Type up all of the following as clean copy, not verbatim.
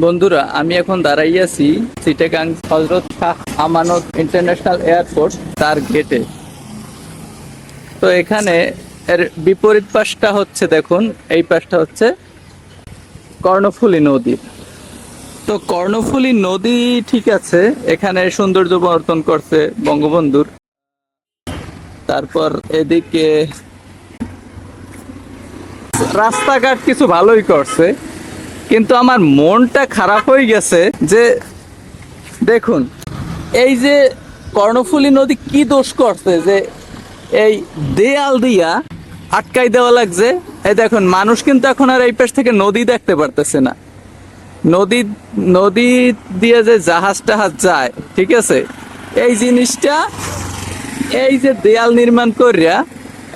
বন্ধুরা, আমি এখন দাঁড়াই আছি চিটাগাং হজরত শাহ আমানত ইন্টারন্যাশনাল এয়ারপোর্ট তার গেটে। তো এখানে এর বিপরীত পাশটা হচ্ছে, দেখুন এই পাশটা হচ্ছে কর্ণফুলী নদী। তো কর্ণফুলী নদী ঠিক আছে, এখানে সৌন্দর্য বর্ধন করছে বঙ্গবন্ধুর। তারপর এদিকে রাস্তাঘাট কিছু ভালোই করছে, কিন্তু আমার মনটা খারাপ হয়ে গেছে যে দেখুন এই যে কর্ণফুলী নদী কি দোষ করছে যে এই দেয়াল দিয়া আটকাই দেওয়া লাগছে। এই দেখুন, মানুষ কিন্তু এখন আর এই পাশ থেকে নদী দেখতে পারতেছে না। নদী নদী দিয়ে যে জাহাজ টাহাজ যায়, ঠিক আছে, এই জিনিসটা এই যে দেয়াল নির্মাণ করিয়া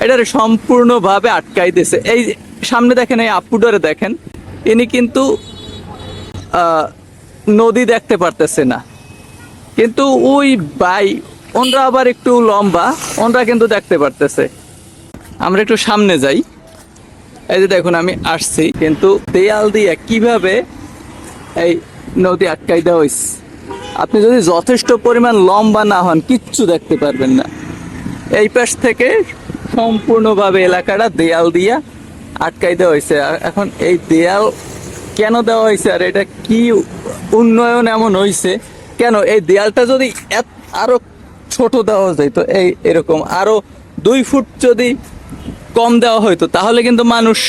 এটারে সম্পূর্ণভাবে আটকাই দিছে। এই সামনে দেখেন, এই আপুডারে দেখেন, ইনি কিন্তু নদী দেখতে পারতেছে না, কিন্তু ওই বাই ওনরা আবার একটু লম্বা, ওনরা কিন্তু দেখতে পারতেছে। আমরা একটু সামনে যাই। এই যে দেখুন, আমি আসছি, কিন্তু দেয়াল দিয়ে কিভাবে এই নদী আটকাই দেওয়া হয়েছে। আপনি যদি যথেষ্ট পরিমাণ লম্বা না হন কিচ্ছু দেখতে পারবেন না। এই পাশ থেকে সম্পূর্ণভাবে এলাকাটা দেয়াল দিয়ে আটকাই দেওয়া হয়েছে। আর এখন এই দেয়াল কেন দেওয়া হয়েছে, আর এটা কি উন্নয়ন এমন হয়েছে কেন? এই দেয়ালটা যদি আরো ছোট দেওয়া যায়, তো এরকম আরো 2 ফুট যদি কম দেওয়া হইতো, তাহলে কিন্তু মানুষ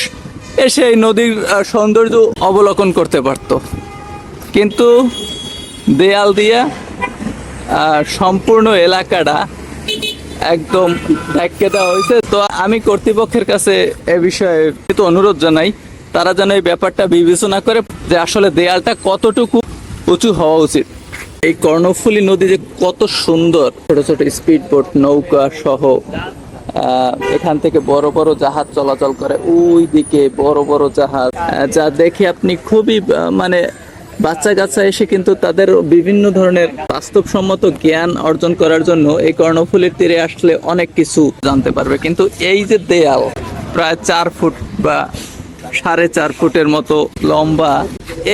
এসে এই নদীর সৌন্দর্য অবলোকন করতে পারত। কিন্তু দেয়াল দিয়ে সম্পূর্ণ এলাকাটা একদম ঢেকে দেওয়া হয়েছে। তো আমি কর্তৃপক্ষের কাছে এ বিষয়ে তো অনুরোধ জানাই, তারা যেন এই ব্যাপারটা বিবেচনা করে যে আসলে দেয়ালটা কতটুকু উঁচু হওয়া উচিত। এই কর্ণফুলী নদী যে কত সুন্দর, ছোট ছোট স্পিড বোট, নৌকা সহ এখান থেকে বড় বড় জাহাজ চলাচল করে। ওই দিকে বড় বড় জাহাজ, যা দেখে আপনি খুবই মানে বাচ্চা কাচ্চা এসে কিন্তু তাদের বিভিন্ন ধরনের বাস্তবসম্মত জ্ঞান অর্জন করার জন্য এই কর্ণফুলীর তীরে আসলে অনেক কিছু জানতে পারবে। কিন্তু এই যে দেয়াল প্রায় 4 ফুট বা 4.5 ফুটের মতো লম্বা,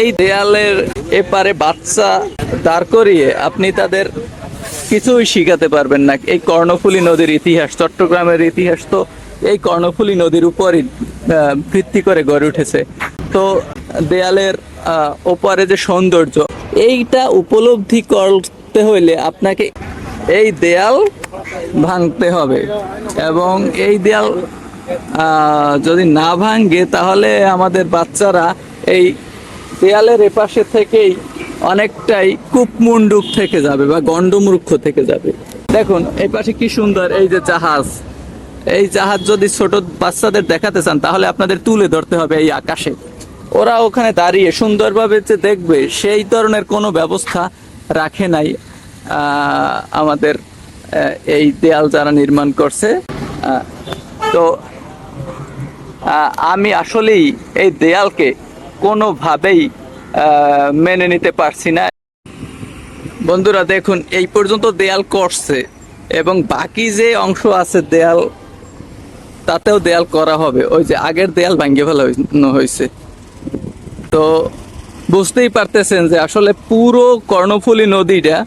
এই দেয়ালের এপারে বাচ্চা দাঁড় করিয়ে আপনি তাদের কিছুই শিখাতে পারবেন না। এই কর্ণফুলী নদীর ইতিহাস, চট্টগ্রামের ইতিহাস তো এই কর্ণফুলী নদীর উপরই ভিত্তি করে গড়ে উঠেছে। তো দেয়ালের ওপারে যে সৌন্দর্য, এইটা উপলব্ধি করতে হইলে আপনাকে এই দেয়াল ভাঙতে হবে। এবং এই দেয়াল যদি না ভাঙে, তাহলে আমাদের বাচ্চারা এই দেয়ালের এপাশে থেকেই অনেকটাই কূপমণ্ডুক থেকে যাবে বা গণ্ডমূর্খ থেকে যাবে। দেখুন এই পাশে কি সুন্দর এই যে জাহাজ। এই জাহাজ যদি ছোট বাচ্চাদের দেখাতে চান, তাহলে আপনাদের তুলে ধরতে হবে এই আকাশে। ওরা ওখানে দাঁড়িয়ে সুন্দরভাবে যে দেখবে, সেই ধরনের কোনো ব্যবস্থা রাখে নাই আমাদের এই দেয়াল যারা নির্মাণ করছে। তো আমি আসলেই এই দেয়ালকে কোনোভাবেই মেনে নিতে পারছি না। বন্ধুরা দেখুন, এই পর্যন্ত দেয়াল করছে এবং বাকি যে অংশ আছে দেয়াল, তাতেও দেয়াল করা হবে। ওই যে আগের দেয়াল ভাঙিয়ে ফেলা হয়েছে। তো বুঝতেই পারতেছেন যে আসলে পুরো কর্ণফুলী নদীটা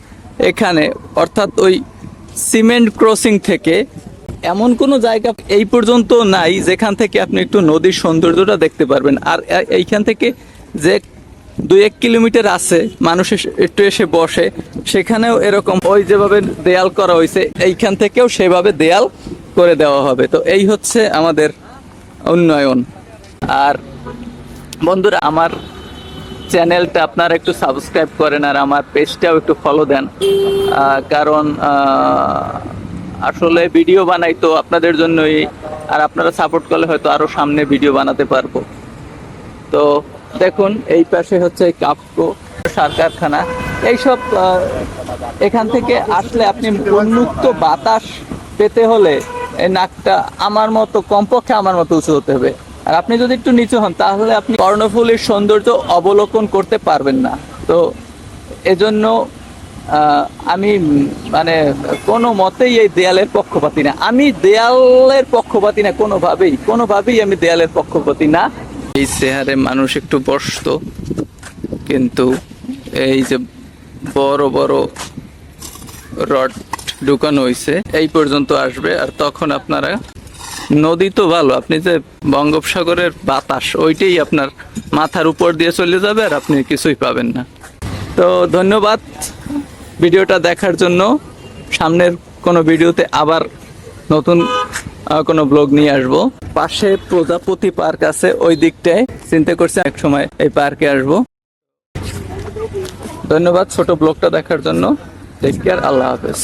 এখানে, অর্থাৎ ওই সিমেন্ট ক্রসিং থেকে এমন কোনো জায়গা এই পর্যন্ত নাই যেখান থেকে আপনি একটু নদীর সৌন্দর্যটা দেখতে পারবেন। আর এইখান থেকে যে 2-1 কিলোমিটার আছে, মানুষ একটু এসে বসে, সেখানেও এরকম ওই যেভাবে দেয়াল করা হয়েছে, এইখান থেকেও সেভাবে দেয়াল করে দেওয়া হবে। তো এই হচ্ছে আমাদের উন্নয়ন। আর বন্ধুরা, আমার চ্যানেলটা আপনারা একটু সাবস্ক্রাইব করেন, আর আমার পেজটাও একটু ফলো দেন। কারণ আসলে ভিডিও বানাই তো আপনাদের জন্যই, আর আপনারা সাপোর্ট করলে হয়তো আরো সামনে ভিডিও বানাতে পারবো। তো দেখুন এই পাশে হচ্ছে কাপকো সার কারখানা। এইসব এখান থেকে আসলে আপনি উন্মুক্ত বাতাস পেতে হলে এই নাকটা আমার মতো, কমপক্ষে আমার মতো উঁচু হতে হবে। আর আপনি যদি একটু নিচু হন, তাহলে আপনি কর্ণফুলীর সৌন্দর্য অবলোকন করতে পারবেন না। তো এজন্য আমি মানে কোনো মতেই এই দেয়ালের পক্ষপাতী না। আমি দেয়ালের পক্ষপাতী না কোনোভাবেই আমি দেয়ালের পক্ষপাতী না। এই চেহারে মানুষ একটু বসতো, কিন্তু এই যে বড় বড় রড ঢুকানো হয়েছে এই পর্যন্ত আসবে। আর তখন আপনারা, নদী তো ভালো, আপনি যে বঙ্গোপসাগরের বাতাস ওইটাই আপনার মাথার উপর দিয়ে চলে যাবে আর আপনি কিছুই পাবেন না। তো ধন্যবাদ ভিডিওটা দেখার জন্য। সামনের কোনো ভিডিওতে আবার নতুন কোনো ব্লগ নিয়ে আসবো। পাশে প্রজাপতি পার্ক আছে, ওই দিকটায় চিন্তা করছি এক সময় এই পার্কে আসবো। ধন্যবাদ ছোট ব্লগটা দেখার জন্য। টেক কেয়ার, আল্লাহ হাফেজ।